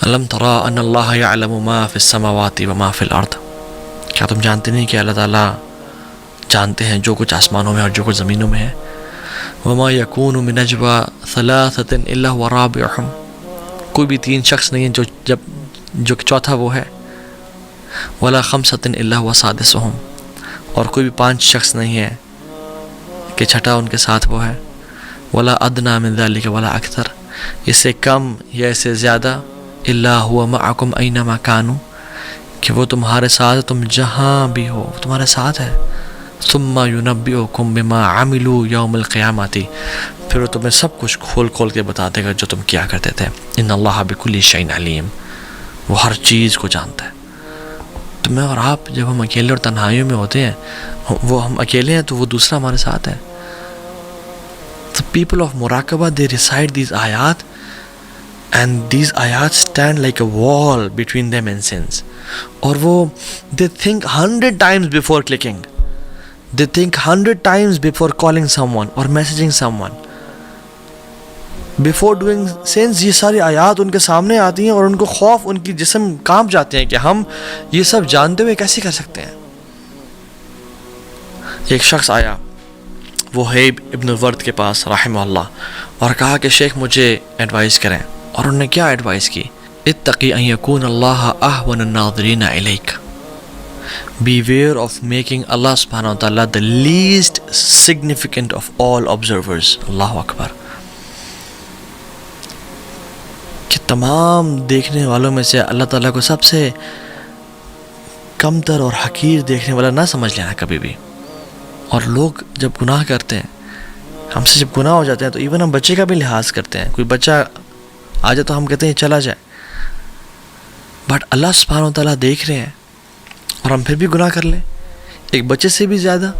الم تری ان اللہ یعلم ما فی السماوات وما فی الارض، کیا تم جانتے نہیں کہ اللہ تعالیٰ جانتے ہیں جو کچھ آسمانوں میں اور جو کچھ زمینوں میں ہے. وما یکون من نجوی ثلاثۃ الا هو رابعهم، کوئی بھی تین شخص نہیں ہے جو چوتھا وہ ہے. ولا خمسۃ الا هو سادسهم، اور کوئی بھی پانچ شخص نہیں ہے کہ چھٹا ان کے ساتھ وہ ہے. ولا ادنی من ذلک ولا اکثر، اس سے کم یا اس سے زیادہ. الا هو معکم اینما کانوا، کہ وہ تمہارے ساتھ، تم جہاں بھی ہو تمہارے ساتھ ہے. ثم ینبئکم بما عملوا یوم القیامۃ، پھر وہ تمہیں سب کچھ کھول کھول کے بتا دے گا جو تم کیا کرتے تھے. ان اللہ بکل شیء علیم، وہ ہر چیز کو جانتا ہے. تو میں اور آپ جب ہم اکیلے اور تنہائیوں میں ہوتے ہیں، وہ ہم اکیلے ہیں تو وہ دوسرا ہمارے ساتھ ہے. The people of Muraqabah, they recite these ayat, and these ayat stand like a wall between them and sins. اور وہ they think 100 times before clicking. They think 100 times before calling someone or messaging someone. Before doing sins، یہ ساری آیات ان کے سامنے آتی ہیں اور ان کو خوف، ان کی جسم کانپ جاتے ہیں کہ ہم یہ سب جانتے ہوئے کیسے کر سکتے ہیں. ایک شخص آیا وہیب ابن ورد کے پاس رحمہ اللہ اور کہا کہ شیخ مجھے ایڈوائز کریں. اور انہوں نے کیا ایڈوائز کی؟ اتقی ان یکون اللہ اہون الناظرین الیک، beware of making اللہ سبحانہ وتعالی the least significant of all observers. اللہ اکبر، کہ تمام دیکھنے والوں میں سے اللہ تعالیٰ کو سب سے کمتر اور حقیر دیکھنے والا نہ سمجھ لینا کبھی بھی. اور لوگ جب گناہ کرتے ہیں، ہم سے جب گناہ ہو جاتے ہیں تو ایون ہم بچے کا بھی لحاظ کرتے ہیں. کوئی بچہ آ جائے تو ہم کہتے ہیں چلا جائے، بٹ اللہ سبحانہ وتعالیٰ دیکھ رہے ہیں اور ہم پھر بھی گناہ کر لیں. ایک بچے سے بھی زیادہ،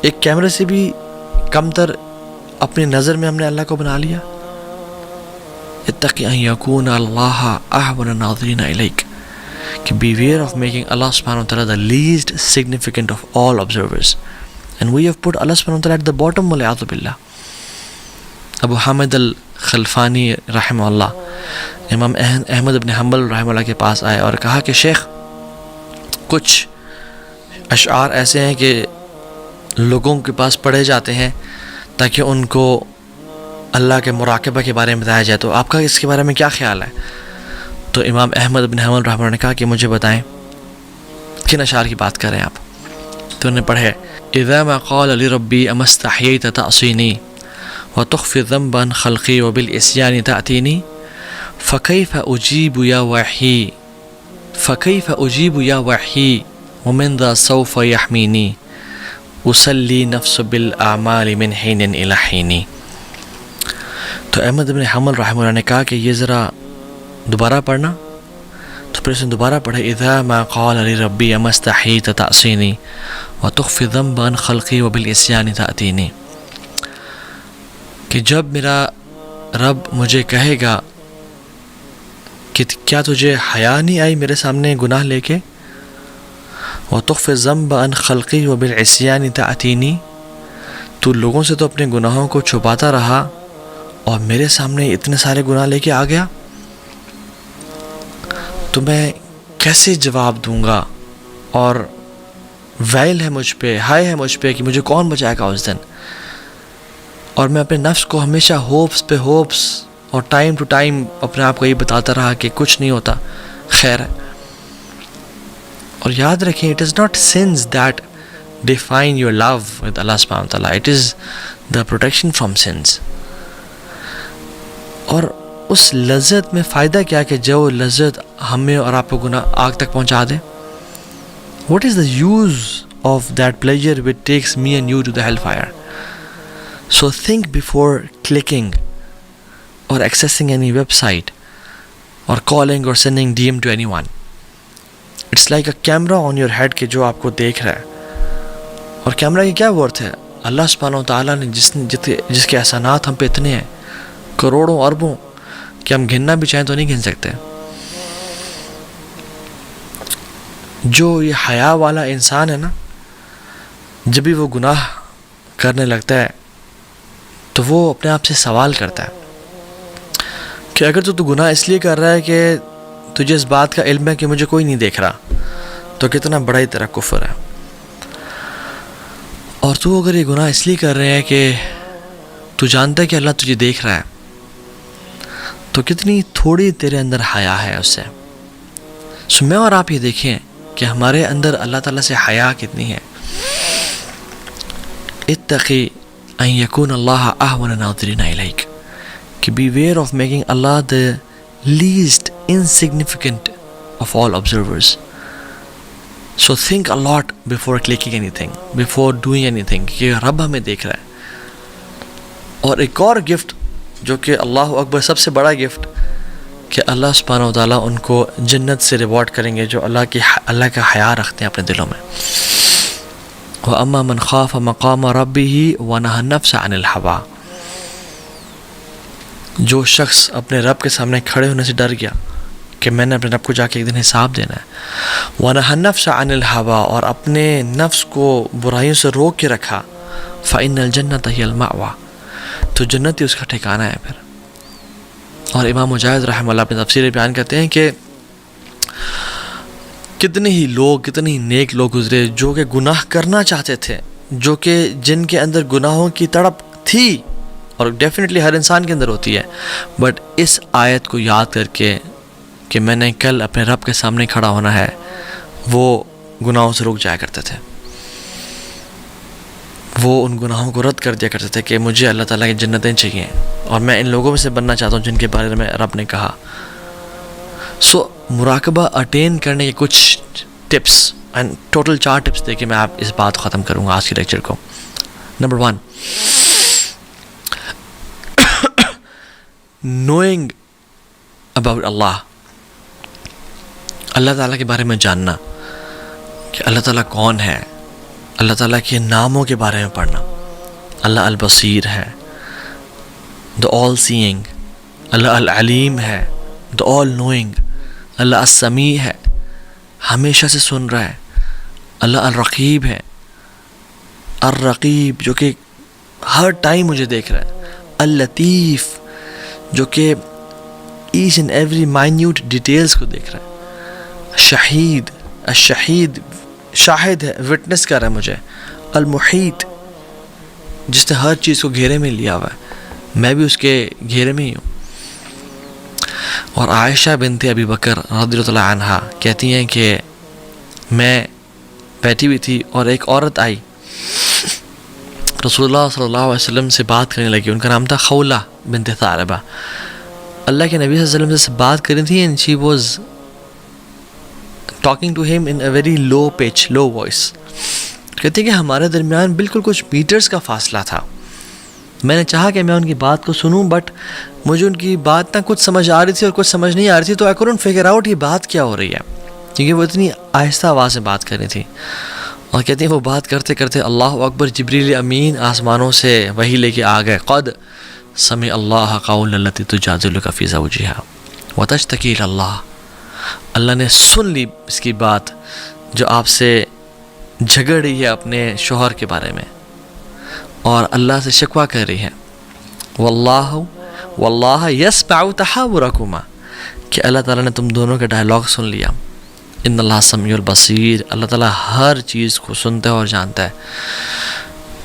ایک کیمرے سے بھی کمتر اپنی نظر میں ہم نے اللہ کو بنا لیا. اتقی ان یکون اللہ اہون الناظرین الیک، کہ beware of making Allah subhanahu wa ta'ala the least significant of all observers. And we have put Allah subhanahu wa ta'ala at the bottom, wal'iyadhu billah. ابو حامد الخلفانی رحمہ اللہ امام احمد ابن حنبل رحمہ اللہ کے پاس آئے اور کہا کہ شیخ کچھ اشعار ایسے ہیں کہ لوگوں کے پاس پڑھے جاتے ہیں تاکہ ان کو اللہ کے مراقبہ کے بارے میں بتایا جائے، تو آپ کا اس کے بارے میں کیا خیال ہے؟ تو امام احمد بن حنبل رحمہ اللہ نے کہا کہ مجھے بتائیں کن اشعار کی بات کر رہے ہیں آپ. تو انہوں نے پڑھے اذا ما قال لربی اما استحییت تعصینی وتخفی ذنبا خلقی وبالعصیان تأتینی فکیف اجیب یا وحی فکیف اجیب یا وحی ومن ذا سوف یحمینی اسلی نفس بالاعمال من حین الی حین. تو احمد بن حنبل رحمہ اللہ نے کہا کہ یہ ذرا دوبارہ پڑھنا. تو پھر اس نے دوبارہ پڑھا اذا ما قال لربی اما استحییت تعصینی وتخفی ذنبا خلقی وبالعصیان تأتینی، کہ جب میرا رب مجھے کہے گا کہ کیا تجھے حیا نہیں آئی میرے سامنے گناہ لے کے، وتخفی ذنبا خلقی وبالعصیان تأتینی، تو لوگوں سے تو اپنے گناہوں کو چھپاتا رہا اور میرے سامنے اتنے سارے گناہ لے کے آ گیا، تو میں کیسے جواب دوں گا؟ اور ویل ہے مجھ پہ، ہائے ہے مجھ پہ کہ مجھے کون بچائے گا اس دن. اور میں اپنے نفس کو ہمیشہ ہوپس پہ ہوپس اور ٹائم ٹو ٹائم اپنے آپ کو یہ بتاتا رہا کہ کچھ نہیں ہوتا، خیر ہے. اور یاد رکھیں it is not sins that define your love with Allah subhanahu wa ta'ala, it is the protection from sins. اور اس لذت میں فائدہ کیا کہ جو لذت ہمیں اور آپ کو گناہ آگ تک پہنچا دے. What is the use of that pleasure which takes me and you to the hellfire? So think before clicking or accessing any website or calling or sending DM to anyone. It's like a camera on your head کہ جو آپ کو دیکھ رہا ہے. اور camera کی کیا ورتھ ہے؟ اللہ سبحانہ و تعالیٰ نے جس کے احسانات ہم پہ اتنے ہیں، کروڑوں اربوں، کہ ہم گننا بھی چاہیں تو نہیں گن سکتے. جو یہ حیا والا انسان ہے نا، جب بھی وہ گناہ کرنے لگتا ہے تو وہ اپنے آپ سے سوال کرتا ہے کہ اگر تو گناہ اس لیے کر رہا ہے کہ تجھے اس بات کا علم ہے کہ مجھے کوئی نہیں دیکھ رہا، تو کتنا بڑا ہی تیرا کفر ہے. اور تو اگر یہ گناہ اس لیے کر رہے ہے کہ تو جانتا ہے کہ اللہ تجھے دیکھ رہا ہے، تو کتنی تھوڑی تیرے اندر حیا ہے اس سے. سو میں اور آپ یہ دیکھیں کہ ہمارے اندر اللہ تعالیٰ سے حیا کتنی ہے. اتقی ان یکون اللہ اہون الناظرین الیک، کہ be aware of making Allah the least insignificant of all observers. So think a lot before clicking anything, before doing anything، کہ رب ہمیں دیکھ رہا ہے. اور ایک اور گفٹ جو کہ اللہ اکبر سب سے بڑا گفٹ، کہ اللہ سبحانہ و تعالیٰ ان کو جنت سے ریوارڈ کریں گے جو اللہ کا حیا رکھتے ہیں اپنے دلوں میں. وَأَمَّا مَنْ خَافَ مَقَامَ رَبِّهِ وَنَهَى النَّفْسَ عَنِ الْهَوَىٰ، جو شخص اپنے رب کے سامنے کھڑے ہونے سے ڈر گیا کہ میں نے اپنے رب کو جا کے ایک دن حساب دینا ہے. وَنَهَى النَّفْسَ عَنِ الْهَوَىٰ، اور اپنے نفس کو برائیوں سے روک کے رکھا. فَإِنَّ الْجَنَّةَ هِيَ الْمَأْوَىٰ، تو جنت ہی اس کا ٹھکانہ ہے پھر. اور امام مجاہد رحمہ اللہ اپنے تفسیر بیان کرتے ہیں کہ کتنے ہی لوگ، کتنے ہی نیک لوگ گزرے جو کہ گناہ کرنا چاہتے تھے، جو کہ جن کے اندر گناہوں کی تڑپ تھی، اور ڈیفینیٹلی ہر انسان کے اندر ہوتی ہے، بٹ اس آیت کو یاد کر کے کہ میں نے کل اپنے رب کے سامنے کھڑا ہونا ہے، وہ گناہوں سے رک جایا کرتے تھے. وہ ان گناہوں کو رد کر دیا کرتے تھے کہ مجھے اللہ تعالیٰ کی جنتیں چاہیے، اور میں ان لوگوں میں سے بننا چاہتا ہوں جن کے بارے میں رب نے کہا. سو مراقبہ اٹین کرنے کے کچھ ٹپس، اینڈ ٹوٹل 4 ٹپس دے کے میں آپ اس بات کو ختم کروں گا آج کے لیکچر کو. نمبر 1، نوئنگ اباؤٹ اللہ، اللہ تعالیٰ کے بارے میں جاننا کہ اللہ تعالیٰ کون ہے. اللہ تعالیٰ کے ناموں کے بارے میں پڑھنا. اللہ البصیر ہے، the all seeing. اللہ العلیم ہے، the all knowing. اللہ السمیع ہے، ہمیشہ سے سن رہا ہے. اللہ الرقیب ہے، الرقیب جو کہ ہر ٹائم مجھے دیکھ رہا ہے. اللطیف جو کہ each and every minute details کو دیکھ رہا ہے. شہید، الشہید شاہد ہے، وٹنس کر رہا ہے مجھے. المحیط جس نے ہر چیز کو گھیرے میں لیا ہوا ہے، میں بھی اس کے گھیرے میں ہی ہوں. اور عائشہ بنت ابی بکر رضی اللہ عنہا کہتی ہیں کہ میں بیٹھی ہوئی تھی اور ایک عورت آئی، رسول اللہ صلی اللہ علیہ وسلم سے بات کرنے لگی. ان کا نام تھا خولہ بنت ثعلبہ. اللہ کے نبی صلی اللہ علیہ وسلم سے بات کر رہی تھی، and she was talking to him in a very low pitch, low voice. کہتے ہیں کہ ہمارے درمیان بالکل کچھ میٹرز کا فاصلہ تھا. میں نے چاہا کہ میں ان کی بات کو سنوں، بٹ مجھے ان کی بات نہ کچھ سمجھ آ رہی تھی اور کچھ سمجھ نہیں آ رہی تھی، تو I couldn't figure out یہ بات کیا ہو رہی ہے، کیونکہ وہ اتنی آہستہ آواز میں بات کر رہی تھی. اور کہتے ہیں وہ بات کرتے کرتے اللہ اکبر، جبریل امین آسمانوں سے وحی لے کے آ گئے. قد سمع اللہ قول التی تجادلک فی زوجہا وتشتکی الی اللہ، اللہ نے سن لی اس کی بات جو آپ سے جھگڑ رہی ہے اپنے شوہر کے بارے میں اور اللہ سے شکوہ کر رہی ہے. واللہ یسمع تحاورکما، کہ اللہ تعالیٰ نے تم دونوں کے ڈائلاگ سن لیا. ان اللہ سمیع البصیر، اللہ تعالیٰ ہر چیز کو سنتا ہے اور جانتا ہے.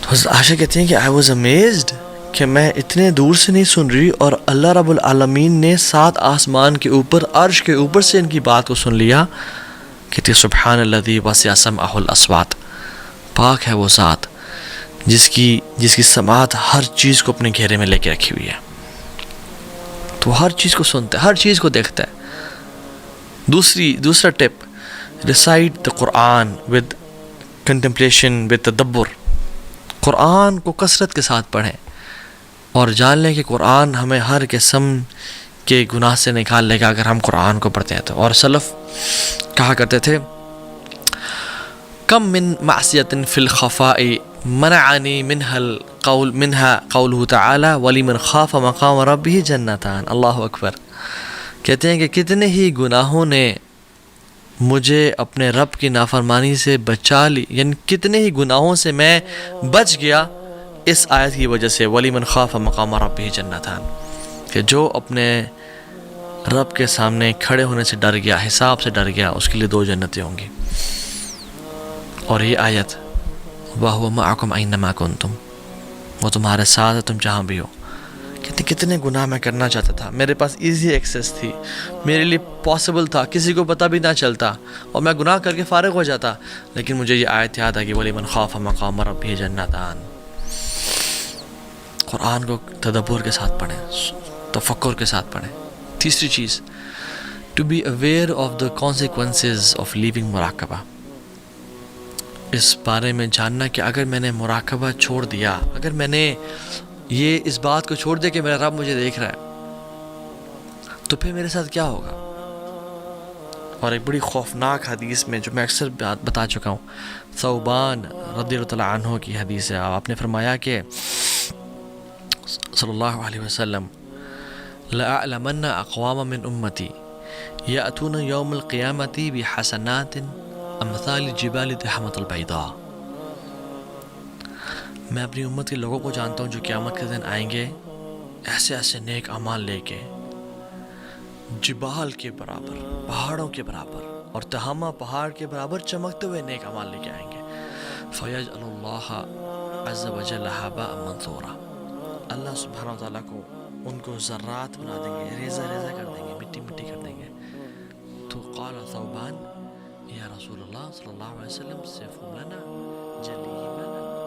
تو عائشہ کہتی ہیں کہ I was amazed کہ میں اتنے دور سے نہیں سن رہی، اور اللہ رب العالمین نے 7 آسمان کے اوپر، عرش کے اوپر سے ان کی بات کو سن لیا. کہتی سبحان الذی وسع سمعہ الاصوات، پاک ہے وہ ذات جس کی سماعت ہر چیز کو اپنے گھیرے میں لے کے رکھی ہوئی ہے. تو ہر چیز کو سنتا ہے، ہر چیز کو دیکھتا ہے. دوسرا tip, recite the Quran with contemplation, with تدبر. قرآن کو کثرت کے ساتھ پڑھیں اور جان لیں کہ قرآن ہمیں ہر قسم کے گناہ سے نکال لے گا اگر ہم قرآن کو پڑھتے ہیں تو. اور سلف کہا کرتے تھے کم من معصیت فی الخفاء منعنی منها قوله تعالی ولمن خاف مقام ربہ جنتان. اللہ اکبر. کہتے ہیں کہ کتنے ہی گناہوں نے مجھے اپنے رب کی نافرمانی سے بچا لی، یعنی کتنے ہی گناہوں سے میں بچ گیا اس آیت کی وجہ سے. وَلِمَنْ خَافَ مَقَامَ رَبِّهِ جَنَّتَانِ، کہ جو اپنے رب کے سامنے کھڑے ہونے سے ڈر گیا، حساب سے ڈر گیا، اس کے لیے 2 جنتیں ہوں گی۔ اور یہ آیت وَهُوَ مَعَكُمْ أَيْنَمَا كُنْتُمْ، وہ تمہارے ساتھ ہے تم جہاں بھی ہو۔ کتنے گناہ میں کرنا چاہتا تھا، میرے پاس ایزی ایکسیس تھی، میرے لیے پاسبل تھا، کسی کو پتہ بھی نہ چلتا اور میں گناہ کر کے فارغ ہو جاتا، لیکن مجھے یہ آیت یاد آ کہ وَلِمَنْ خَافَ مَقَامَ رَبِّهِ جَنَّتَانِ۔ قرآن کو تدبر کے ساتھ پڑھیں، تفکر کے ساتھ پڑھیں۔ تیسری چیز، to be aware of the consequences of leaving مراقبہ، اس بارے میں جاننا کہ اگر میں نے مراقبہ چھوڑ دیا، اگر میں نے یہ اس بات کو چھوڑ دیا کہ میرا رب مجھے دیکھ رہا ہے، تو پھر میرے ساتھ کیا ہوگا۔ اور ایک بڑی خوفناک حدیث میں جو میں اکثر بتا چکا ہوں، ثوبان رضی اللہ تعالیٰ عنہ کی حدیث ہے، آپ نے فرمایا کہ صلی اللہ علیہ وسلم لَأَعْلَمَنَّ أَقْوَامًا مِّنْ أُمَّتِي يَأْتُونَ يَوْمَ الْقِيَامَةِ بِحَسَنَاتٍ أَمْثَالِ الْجِبَالِ تِحَمَةِ الْبَيْضَاءِ، میں اپنی امت کے لوگوں کو جانتا ہوں جو قیامت کے دن آئیں گے ایسے ایسے نیک اعمال لے کے، جبال کے برابر، پہاڑوں کے برابر، اور تہامہ پہاڑ کے برابر چمکتے ہوئے نیک اعمال لے کے آئیں گے۔ فَيَجْعَلُ اللَّهَ عَزَّ وَجَلَّ هَبَاءً مَنْثُورًا، اللہ سبحانہ وتعالیٰ کو ان کو ذرات بنا دیں گے، ریزہ ریزہ کر دیں گے، مٹی مٹی کر دیں گے۔ تو قال ثوبان یا رسول اللہ صلی اللہ علیہ وسلم صفهم لنا جلیہم لنا،